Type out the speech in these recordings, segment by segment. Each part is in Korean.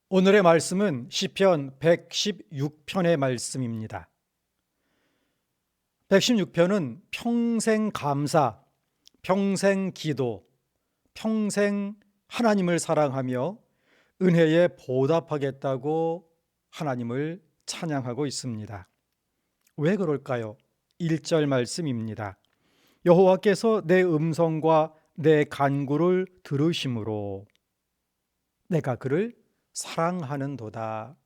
오늘의 말씀은 시편 116편의 말씀입니다. 116편은 평생 감사, 평생 기도, 평생 하나님을 사랑하며 은혜에 보답하겠다고 하나님을 찬양하고 있습니다. 왜 그럴까요? 1절 말씀입니다. 여호와께서 내 음성과 내 간구를 들으심으로 내가 그를 사랑하는도다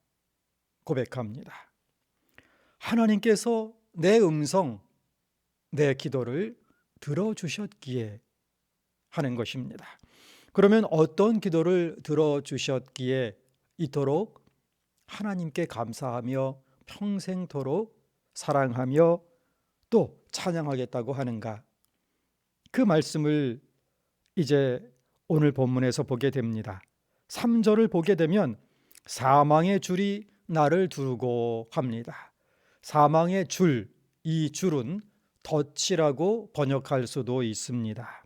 고백합니다. 하나님께서 내 음성, 내 기도를 들어주셨기에 하는 것입니다. 그러면 어떤 기도를 들어주셨기에 이토록 하나님께 감사하며 평생토록 사랑하며 또 찬양하겠다고 하는가? 그 말씀을 이제 오늘 본문에서 보게 됩니다. 3절을 보게 되면 사망의 줄이 나를 두르고 합니다. 사망의 줄, 이 줄은 덫이라고 번역할 수도 있습니다.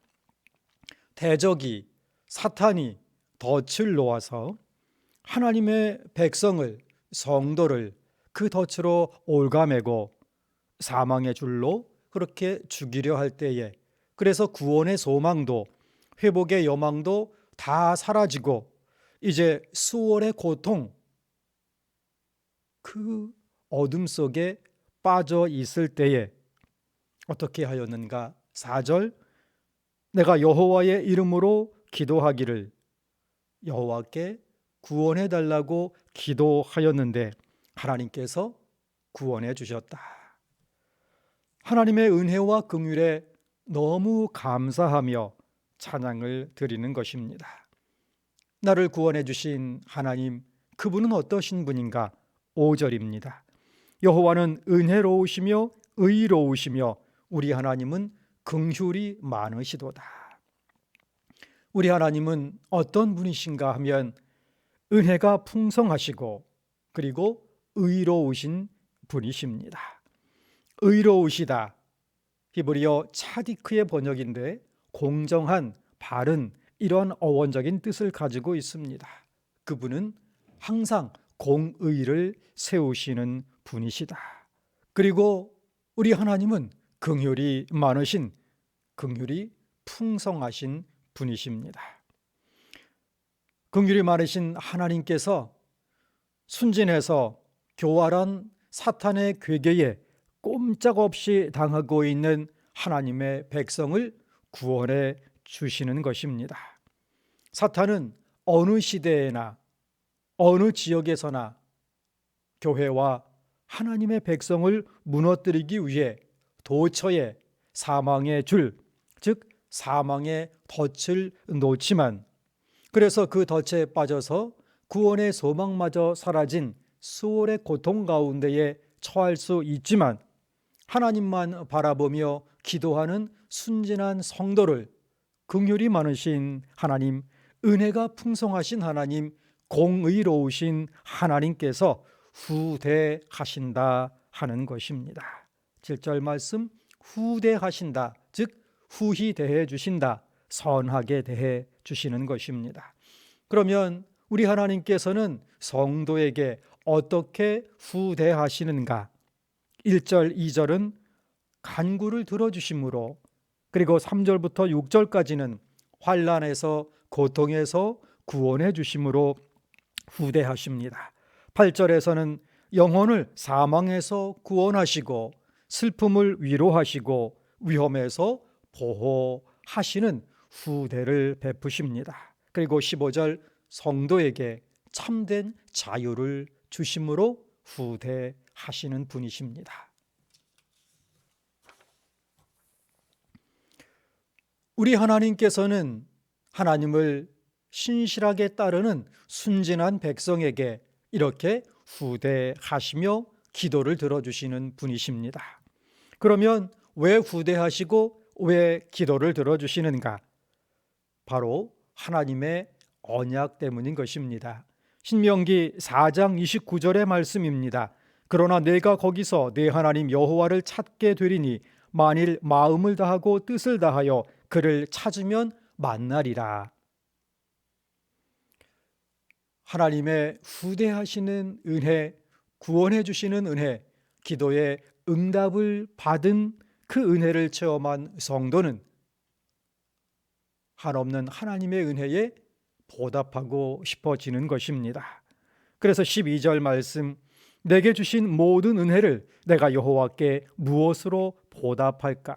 대적이, 사탄이 덫을 놓아서 하나님의 백성을, 성도를 그 덫으로 올가매고 사망의 줄로 그렇게 죽이려 할 때에, 그래서 구원의 소망도 회복의 여망도 다 사라지고 이제 수월의 고통, 그 어둠 속에 빠져 있을 때에 어떻게 하였는가? 4절, 내가 여호와의 이름으로 기도하기를, 여호와께 구원해 달라고 기도하였는데 하나님께서 구원해 주셨다. 하나님의 은혜와 긍휼에 너무 감사하며 찬양을 드리는 것입니다. 나를 구원해 주신 하나님, 그분은 어떠신 분인가? 5절입니다. 여호와는 은혜로우시며 의로우시며 우리 하나님은 긍휼이 많으시도다. 우리 하나님은 어떤 분이신가 하면 은혜가 풍성하시고 그리고 의로우신 분이십니다. 의로우시다, 히브리어 차디크의 번역인데 공정한, 바른, 이런 어원적인 뜻을 가지고 있습니다. 그분은 항상 공의를 세우시는 분이시다. 그리고 우리 하나님은 긍휼이 많으신, 긍휼이 풍성하신 분이십니다. 긍휼이 많으신 하나님께서 순진해서 교활한 사탄의 괴계에 꼼짝없이 당하고 있는 하나님의 백성을 구원해 주시는 것입니다. 사탄은 어느 시대에나 어느 지역에서나 교회와 하나님의 백성을 무너뜨리기 위해 도처에 사망의 줄, 즉 사망의 덫을 놓지만, 그래서 그 덫에 빠져서 구원의 소망마저 사라진 수월의 고통 가운데에 처할 수 있지만, 하나님만 바라보며 기도하는 순진한 성도를 긍휼이 많으신 하나님, 은혜가 풍성하신 하나님, 공의로우신 하나님께서 후대하신다 하는 것입니다. 7절 말씀, 후대하신다, 즉 후히 대해 주신다, 선하게 대해 주시는 것입니다. 그러면 우리 하나님께서는 성도에게 어떻게 후대하시는가? 1절, 2절은 간구를 들어주심으로, 그리고 3절부터 6절까지는 환난에서, 고통에서 구원해 주심으로 후대하십니다. 8절에서는 영혼을 사망에서 구원하시고 슬픔을 위로하시고 위험에서 보호하시는 후대를 베푸십니다. 그리고 15절, 성도에게 참된 자유를 주심으로 후대하시는 분이십니다. 우리 하나님께서는 하나님을 신실하게 따르는 순진한 백성에게 이렇게 후대하시며 기도를 들어주시는 분이십니다. 그러면 왜 후대하시고 왜 기도를 들어주시는가? 바로 하나님의 언약 때문인 것입니다. 신명기 4장 29절의 말씀입니다. 그러나 내가 거기서 내 하나님 여호와를 찾게 되리니 만일 마음을 다하고 뜻을 다하여 그를 찾으면 만나리라. 하나님의 후대하시는 은혜, 구원해 주시는 은혜, 기도의 응답을 받은 그 은혜를 체험한 성도는 한없는 하나님의 은혜에 보답하고 싶어지는 것입니다. 그래서 12절 말씀, 내게 주신 모든 은혜를 내가 여호와께 무엇으로 보답할까?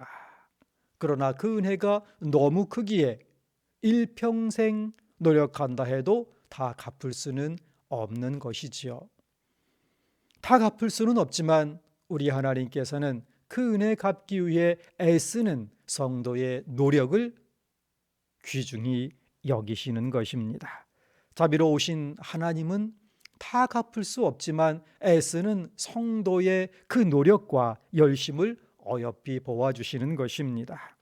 그러나 그 은혜가 너무 크기에 일평생 노력한다 해도 다 갚을 수는 없는 것이지요. 다 갚을 수는 없지만 우리 하나님께서는 그 은혜 갚기 위해 애쓰는 성도의 노력을 귀중히 여기시는 것입니다. 자비로우신 하나님은 다 갚을 수 없지만 애쓰는 성도의 그 노력과 열심을 어여삐 보아주시는 것입니다.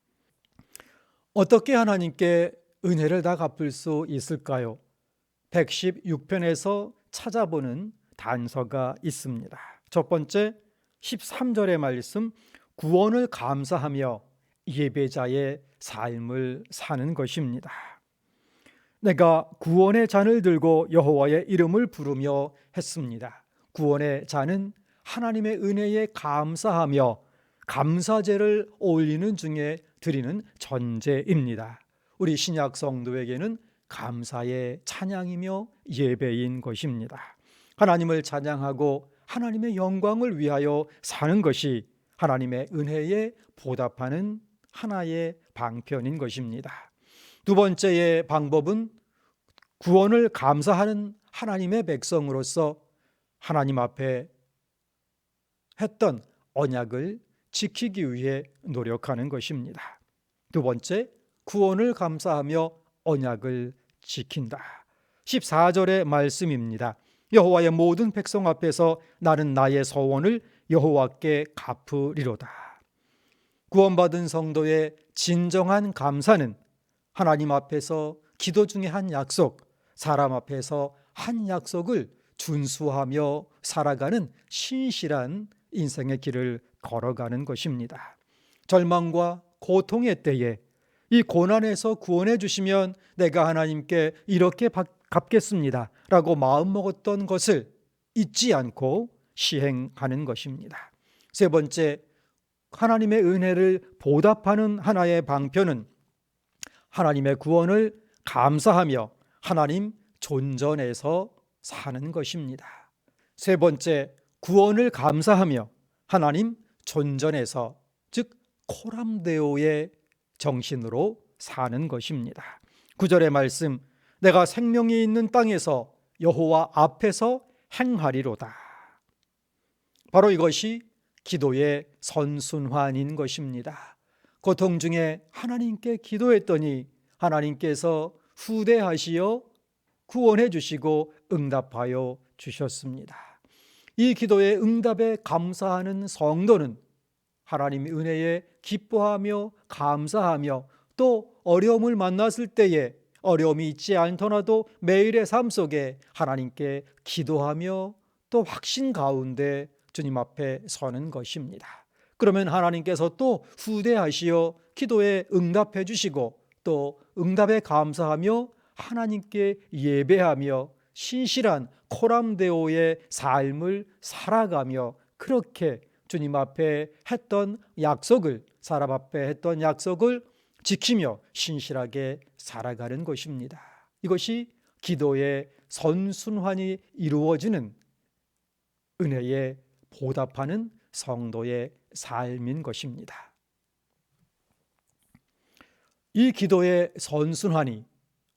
어떻게 하나님께 은혜를 다 갚을 수 있을까요? 116편에서 찾아보는 단서가 있습니다. 첫 번째, 13절의 말씀, 구원을 감사하며 예배자의 삶을 사는 것입니다. 내가 구원의 잔을 들고 여호와의 이름을 부르며 했습니다. 구원의 잔은 하나님의 은혜에 감사하며 감사제를 올리는 중에 드리는 전제입니다. 우리 신약 성도에게는 감사의 찬양이며 예배인 것입니다. 하나님을 찬양하고 하나님의 영광을 위하여 사는 것이 하나님의 은혜에 보답하는 하나의 방편인 것입니다. 두 번째의 방법은 구원을 감사하는 하나님의 백성으로서 하나님 앞에 했던 언약을 지키기 위해 노력하는 것입니다. 두 번째, 구원을 감사하며 언약을 지킨다. 14절의 말씀입니다. 여호와의 모든 백성 앞에서 나는 나의 서원을 여호와께 갚으리로다. 구원받은 성도의 진정한 감사는 하나님 앞에서 기도 중에 한 약속, 사람 앞에서 한 약속을 준수하며 살아가는 신실한 인생의 길을 걸어가는 것입니다. 절망과 고통의 때에 이 고난에서 구원해 주시면 내가 하나님께 이렇게 갚겠습니다 라고 마음먹었던 것을 잊지 않고 시행하는 것입니다. 세 번째, 하나님의 은혜를 보답하는 하나의 방편은 하나님의 구원을 감사하며 하나님 존전에서 사는 것입니다. 세 번째, 구원을 감사하며 하나님 존전에서, 즉 코람데오의 정신으로 사는 것입니다. 9절의 말씀, 내가 생명이 있는 땅에서 여호와 앞에서 행하리로다. 바로 이것이 기도의 선순환인 것입니다. 고통 중에 하나님께 기도했더니 하나님께서 후대하시어 구원해 주시고 응답하여 주셨습니다. 이 기도의 응답에 감사하는 성도는 하나님의 은혜에 기뻐하며 감사하며 또 어려움을 만났을 때에 어려움이 있지 않더라도 매일의 삶 속에 하나님께 기도하며 또 확신 가운데 주님 앞에 서는 것입니다. 그러면 하나님께서 또 후대하시어 기도에 응답해 주시고 또 응답에 감사하며 하나님께 예배하며 신실한 코람데오의 삶을 살아가며 그렇게 주님 앞에 했던 약속을, 사람 앞에 했던 약속을 지키며 신실하게 살아가는 것입니다. 이것이 기도의 선순환이 이루어지는 은혜에 보답하는 성도의 삶인 것입니다. 이 기도의 선순환이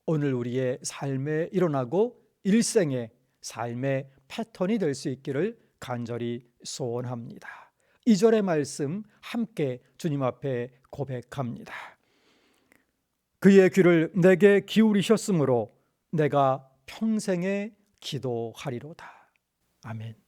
오늘 우리의 삶에 일어나고 일생의 삶의 패턴이 될 수 있기를 간절히 소원합니다. 2절의 말씀 함께 주님 앞에 고백합니다. 그의 귀를 내게 기울이셨으므로 내가 평생에 기도하리로다. 아멘.